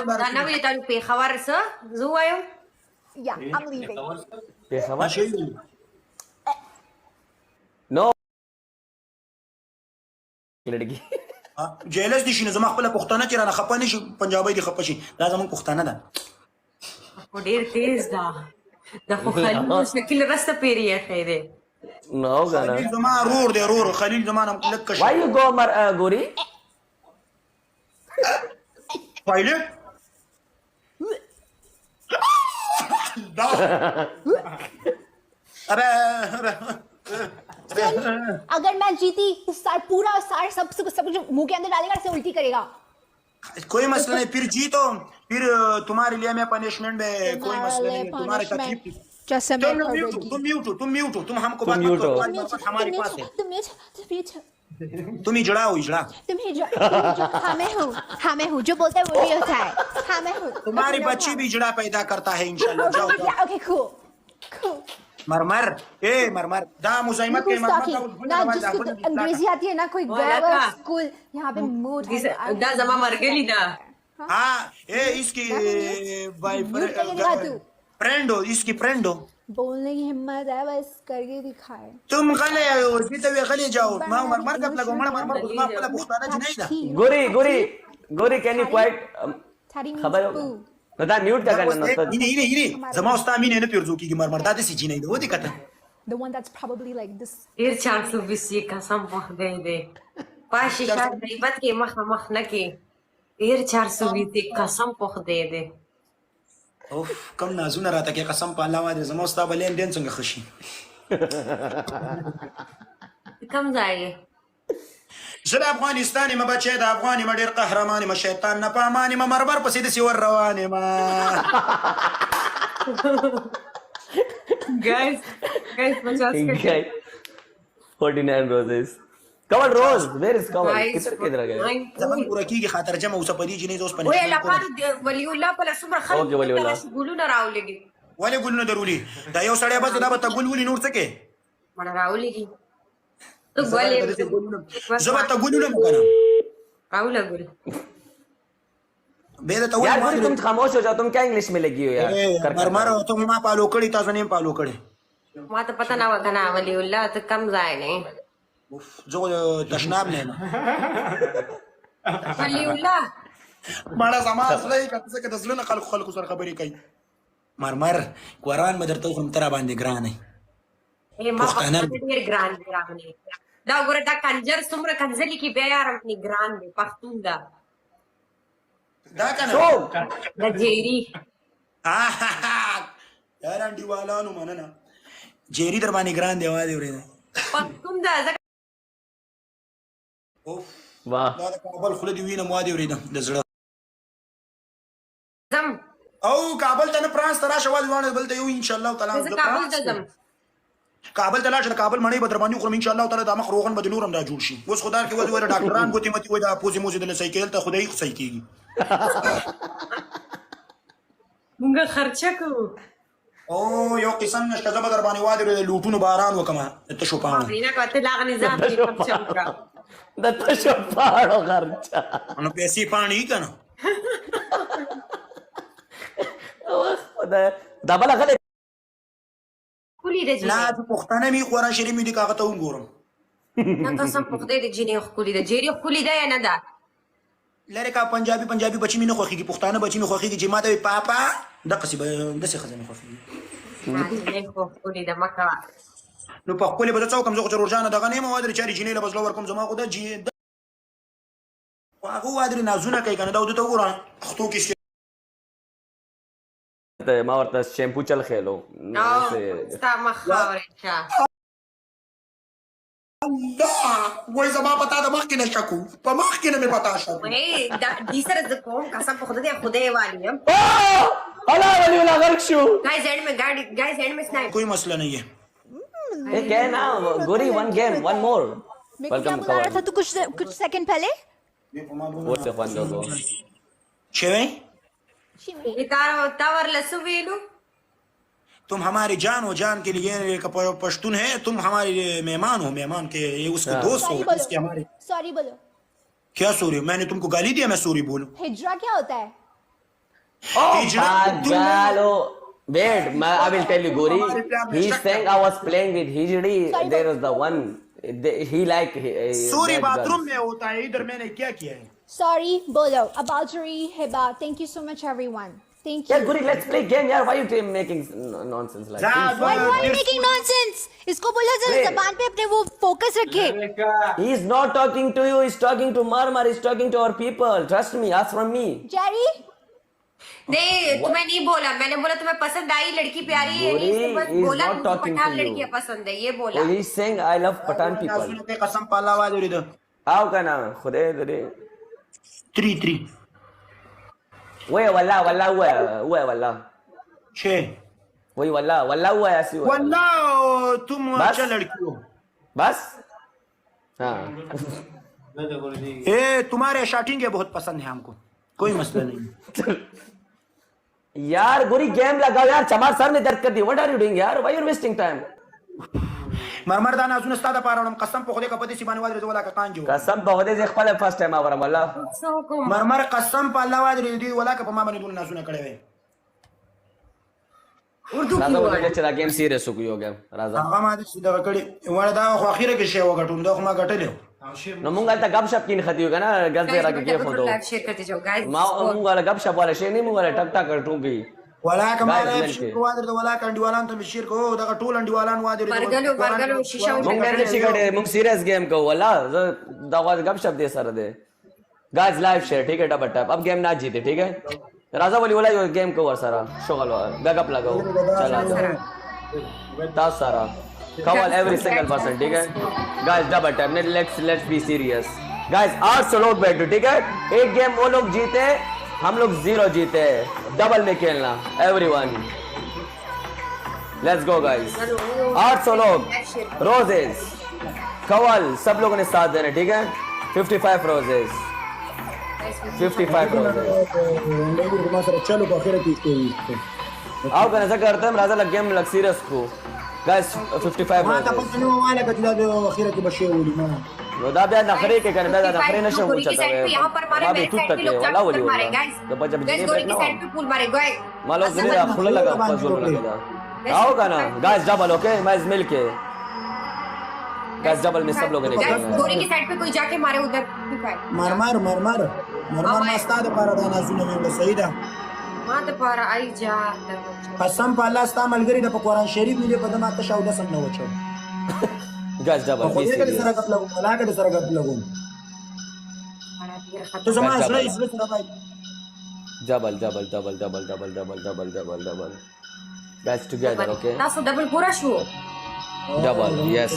دا نه ویل تا پیښور څه زه وایم Yeah, I'm leaving. پیښور نو لړګي جیلس دي شي نو زما خپل پښتانه چې رانه خپه نشي پنجابي دي خپه شي دا زموږ پښتانه ده خو ډېر تیز ده دا خو خلیل شکل رسته پیریه خیره نو غانا خلیل زما رور دی رور خلیل زما نم لک کش why you go ګوري پایلټ دا ابے अगर मैं जीती तो पूरा सारा सब कुछ मुंह के अंदर डालेगा ऐसे उल्टी करेगा कोई मसला नहीं फिर जीतो फिर तुम्हारे लिए मैं पनिशमेंट में कोई मसला नहीं तुम्हारे तकलीफ जैसे मैं तुम म्यूट हो तुम हमको बात मत करो हमारे पास है तुम ही जड़ा हो इजड़ा हाँ मैं हूँ जो बोलता है वो भी होता है हाँ मैं हूँ तुम्हारी बच्ची भी जड़ा पैदा करता है इंशाल्लाह जाओ ओके cool मरमर ए मरमर दा मुजाहिमत के ना जिसको तो अंग्रेजी आती है ना कोई गया हुआ स्कूल यहाँ पे मूड دا زما مرګلی ده हाँ ए इसकी फ्रेंड हो इसकी फ्रेंड हो बोलने की हिम्मत है बस करके दिखाए तुम गले हो जीते हुए गले जाओ मैं मरमर कब लगो मरमर उसमा पहले पुछताना नहीं था गोरी can you quiet खबर हो दा म्यूट का करना तो इने जमा उस्ता मीने ने पिरजो की मरमर दाते सी जी नहीं वो दिक्कत है the one that's probably like this ډېر 420 قسم په خدای دی پاشي شاید غیبت کې مخ نه کې ډېر 420 قسم په خدای دی اوف کم نازونه راته کې قسم په الله باندې زما استا بلین دین څنګه خشي کم ځای زه افغانستاني ما بچی د افغاني ما ډېر قهرماني ما شیطان نه پاماني ما مربر پسې د سیور رواني ما guys 49 roses Kamal Rose where is Kamal किधर गए زمان پورا کیږي خاطر جمع اوس په دې جنې اوس په وای لپاره ولی الله په لسمره خلک ګلونه راولېږي ولې ګلونه درولي دا یو سړی بس دا به ته ګل ولي نور څه کې مړه راولېږي تو ګلې زه به ته ګلونه وکړم راوله ګل बे तो यार गोरी तुम खामोश हो जाओ तुम क्या इंग्लिश में लगी हो यार मरमर तुम मां पालो कड़ी तासो नहीं पालो कड़ी ما ته پته نه وکنه ولی الله ته کم ځای نه जो तशनाब ने ولی الله ماړه زما اصلي کته کې دزلونه خلکو سره خبرې کوي مرمر قران مدرته خو تر باندې ګرانه اے ما ډیر ګران دی دا وګوره دا کنجر څومره کنځلي کې بیا یارم ني ګران دی پښتون دا دا کنه دا جيري یار انډي والانو مننه جيري در باندې ګران دی وای دی ورته پښتون دا اوف वाह دا کابل خلک دی وینم وای دی ورته د زړه زم او کابل ته نه فرانس ترا شوال وانه بلته یو ان شاء الله تعالی زه کابل ته زم کابل ته لاړ کابل مړی بدر باندې خو ان شاء الله تعالی د مخ روغن بدل نورم دا جوړ شي اوس خدای کې وځي ډاکټران ګوتې متي وای دا پوزي موزي د سایکل ته خدای خو صحیح کیږي مونږه خرچه کوو او یو قسم نشته زبر در باندې وادي لوټونو باران وکما ته شو پاڼه وینا کوته لاغ نظام کې خرچه وکړه د تشو پاړو خرچا نو پیسې پانی کنه دا بل غل کلی د لا په پښتنه می قرآن شریف می د کاغه ته وګورم نه قسم په خدای د جنې خولي د جيري خولي ده یا نه ده لره کا پنجابي بچی می نه خوخيږي پښتانه بچی می خوخيږي چې ماته پاپا د قصبه د څه خزانه خوخيږي نه خو خولي د مکه نو په خپل به څوک هم زه روزانه دغه نه مو درې چاري جنې له بزلو ورکم زما خو د جی واغه وادر نازونه کوي کنه دا د تو ګورم خطو کې ما ورته شیمپو چل خېلو نو ستا مخاورې چا وای زما پتا د مخ کې نشکو په مخ کې نه مې پتا شو وای دا دې سره د کوم قسم په خدای والی هم الا ولی ولا غرق شو गाइस एंड में गाइस एंड में स्नाइप कोई मसला नहीं है ए क्या ना गोरी वन गेम वन मोर मेरे को क्या बुला रहा था तू कुछ सेकंड पहले वो से cuando go शेवे टावर लसुवेलू तुम हमारी जान हो जान के लिए पश्तून है तुम हमारे मेहमान हो मेहमान के ये उसके दोस्त हो इसके हमारे सॉरी बोलो क्या सॉरी मैंने तुमको गाली दिया मैं सॉरी बोलूं हिजरा क्या होता है Oh, Hijrat Bagalo. Wait, I will tell you, Gori. हमारे प्यार में He's शक saying I was playing with Hijri. Sorry, There was the one. He like Suri that bathroom girl. में होता है, इधर मैंने क्या किया है? Sorry, Bolo. Abaljari, Hiba. Thank you so much, everyone. Thank Yeah, you. Gori, let's play game. Yeah, why you making nonsense like जा, this? Why are you this- making nonsense? इसको बोलो जरा Wait. जबान पे अपने वो फोकस रखे. He is not talking to you. He's talking to Marmar. He's talking to our people. Trust me. Ask from me. Jerry, नहीं तुम्हें नहीं बोला, मैंने बोला तुम्हें पसंद आई लड़की प्यारी है, Gori इसने बस is बोला not मुझे talking पठान to you. लड़कियां पसंद है, ये बोला. Oh, he's saying I love Pathan people. नाज़ुन के कसम पाला आवाज हो रही था. How can I? खुदे दरे. 3-3 वही वल्ला वल्ला हुआ है वल्ला. 6 वही वल्ला हुआ है ऐसी हुआ. वल्लाह तुम बस? अच्छा लड़की हो. बस. हाँ. ए तुम्हारे शॉटिंग बहुत पसंद है हमको, कोई मसला नहीं. यार गोरी गेम लगाओ यार, चमार सर में दर्द कर दी. व्हाट आर यू डूइंग यार? Why you are wasting time? मरमर दाना सुन स्टादा पारावण कसम पखोदे कपदे सिबानी वाद रेदो वाला का कांजो. कसम बहुदे से खपल फर्स्ट टाइम आवरा वल्ला. मरमर कसम पाला वाद रेदी वाला का पमा बने दुल ना सुने कड़े वे. उर्दू राजा क्यों बोले चला गेम सीरियस हो गया राजा. आगा मादे सीधा कड़े वाला दा खो आखिर के शेवा गटुन दा खमा गटले. न मुंगा ता गपशप किन खती होगा ना गज दे रहा के फोटो. लाइव शेयर करते जाओ गाइस. मा मुंगा ला गपशप वाला शे नहीं मुंगा ला टक टक टूंगी. वाला का मारे Guys, शिर को वाद रेदो वाला का अंडी वाला तो मिशिर को दा का टूल अंडी वाला वाद रेदो. मरगलो शीशा मुंगा ने शिकड़े मुंग सीरियस गेम को वाला दवा गपशप दे सर दे. गाइस लाइव शेयर ठीक है डबल टैप. अब गेम ना जीते ठीक है. राजा बोली बोला ये गेम को सारा शोगल बैकअप लगाओ. चला तास सारा कवल एवरी सिंगल पर्सन ठीक है. गाइस डबल टैप ने लेट्स बी सीरियस. गाइस 800 लोग बैठो ठीक है. एक गेम वो लोग जीते, हम लोग 0 जीते. डबल में खेलना एवरीवन. Let's go guys. 800 लोग रोजेस कवल सब लोगों ने साथ देना ठीक है. 55 रोजेस 55 रोजेस. चलो को आखिर की स्टोरी. आओกันऐसा करते हैं राजा लग गेम लग सीरियस को. गाइस 55 ما रोजेस. تفضلوا مالك تلاقوا اخيرا بشيولي ما دا بیا نخری के करने बे नखरे नशो गोरी की पूछता साइड है. पे यहाँ पर मारे, अभी बैक तू साइड तक पे है लोग वाला जाकर बोली मारे वाला. गाइस. तो जब गाइस गोरी की साइड पे पुल मारे गाइस. मालो जरी खुला लगा पजल लगा. आओ का ना गाइस डबल ओके मैच मिल के. गाइस डबल में सब लोगों ने गाइस खेलना गोरी है. की साइड पे कोई जाके मारे उधर. مرمر ما استاد para da nazuna من سيدا. ما ته پارا ای جا قسم په الله ستا ملګری د قرآن شریف مې په دما ته شاو د سم نه وچو. Guys double خو बी دې کله सीरियस. سره غپ لګو ملاګه د سره غپ لګو. ته زما Guys, سره double. اسره سره پای. Double double double double double double double double double. Guys together okay. تاسو ډبل پورا شو double yes.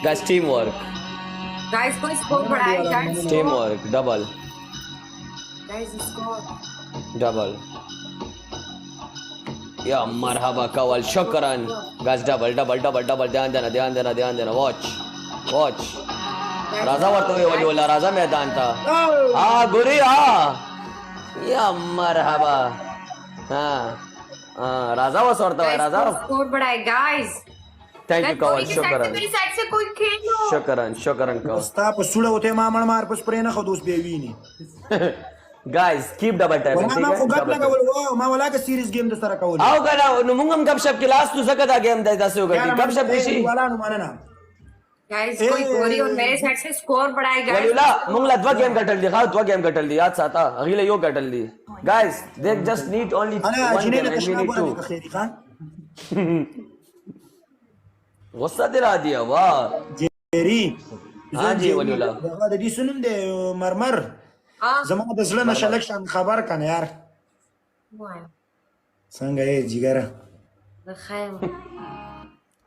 Guys team work guys कोई स्कोर बढ़ाए guys. Team work double guys score double. या मरहबा कवल शुक्रन. Guys double double double double. ध्यान देना ध्यान देना ध्यान देना. वॉच राजा वर्तो वाली वाला राजा मैदान था. हाँ गुरी हाँ. या मरहबा हाँ राजा वो सोरता है राजा. स्कोर बढ़ाए गाइस. थैंक यू कवल मेरी शुक्रन साइड से कोई खेलो. शुक्रन कवल. ستا په سوړه وته ما مړ مار پس پرې نه خو دوس به ویني. गाइस कीप डबल टैपिंग ما ठीक ما خو है. غپ double لګول و ما ولا که سیریز گیم د سره کول. आओ करा नुमुंगम गपशप के लास्ट तू सकता गेम दे दस होगा गपशप दिशी. वाला नु मानना. गाइस कोई गोरी और मेरे साइड से स्कोर बढ़ाए गाइस. वलीला मुंगला द्वा गेम गटल दी खा द्वा गेम गटल दी याद साता अगले यो गटल दी. Guys they just need only انا one جنين game and we تشنا need بره two. دي خيري خان. गुस्सा दिला दिया वाह. جيري. हाँ जी वलीला. دا دې سنم د مرمر. हाँ زما د زړه نشه لک شان خبر کنه یار. څنګه یې جګره. بخير.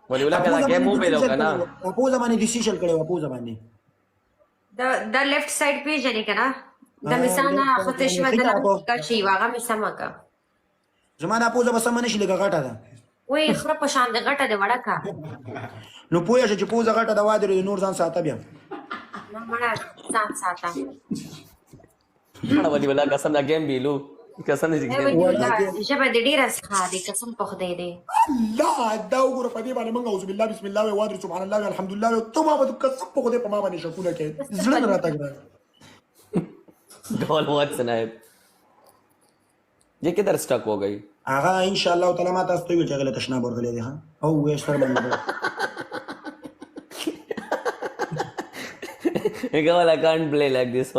वलीला का गेम मुंह पे लोगा ना. اپو زمانه ډیسیژن کړو اپو زمانه. د لیفट ساइड पे जाने का ना د مثلا ختش ودل کا شي واغه می سمکا. زمانه اپو زما سم نشي لګه غټه ده. وای خره په شان د غټه د وړکا. نو پوهه چې پوزه غټه د وادر نور ځان ساته بیا. ما مړه سات ساته. वलीला कसम ना गेम भी लू कसम नहीं اے गेम. وای جبه د ډیره ښه دي قسم په خدای دی. لا دا وګوره په دې باندې موږ اعوذ بالله بسم الله و وادر سبحان الله الحمد لله ته ما به کسب په دې په ما باندې شکونه کې زړه نه راته ګره. Double watch snap. ये किधर स्टक हो गई هغه ان شاء الله تعالی ما تاسو ته ویل چې هغه له تشناب ورغلی دی ها او وې سره باندې I can't play like this.